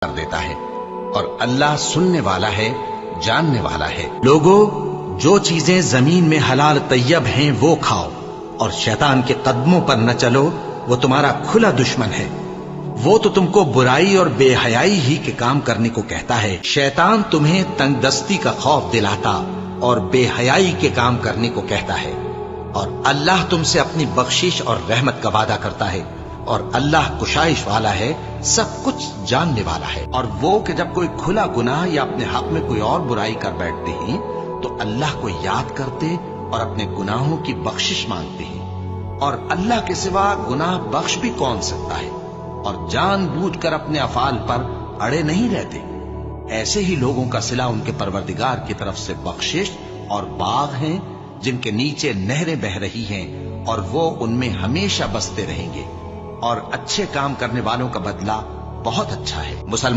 کر دیتا ہے، اور اللہ سننے والا ہے، جاننے والا ہے۔ لوگوں، جو چیزیں زمین میں حلال طیب ہیں وہ کھاؤ، اور شیطان کے قدموں پر نہ چلو، وہ تمہارا کھلا دشمن ہے۔ وہ تو تم کو برائی اور بے حیائی ہی کے کام کرنے کو کہتا ہے۔ شیطان تمہیں تنگ دستی کا خوف دلاتا اور بے حیائی کے کام کرنے کو کہتا ہے، اور اللہ تم سے اپنی بخشش اور رحمت کا وعدہ کرتا ہے، اور اللہ کشائش والا ہے، سب کچھ جاننے والا ہے۔ اور وہ کہ جب کوئی کھلا گناہ یا اپنے حق میں کوئی اور برائی کر بیٹھتے ہیں تو اللہ کو یاد کرتے اور اپنے گناہوں کی بخشش مانگتے ہیں، اور اللہ کے سوا گناہ بخش بھی کون سکتا ہے، اور جان بوجھ کر اپنے افعال پر اڑے نہیں رہتے۔ ایسے ہی لوگوں کا صلہ ان کے پروردگار کی طرف سے بخشش اور باغ ہیں جن کے نیچے نہریں بہ رہی ہیں، اور وہ ان میں ہمیشہ بستے رہیں گے، اور اچھے کام کرنے والوں کا بدلہ بہت اچھا ہے۔ مسلمان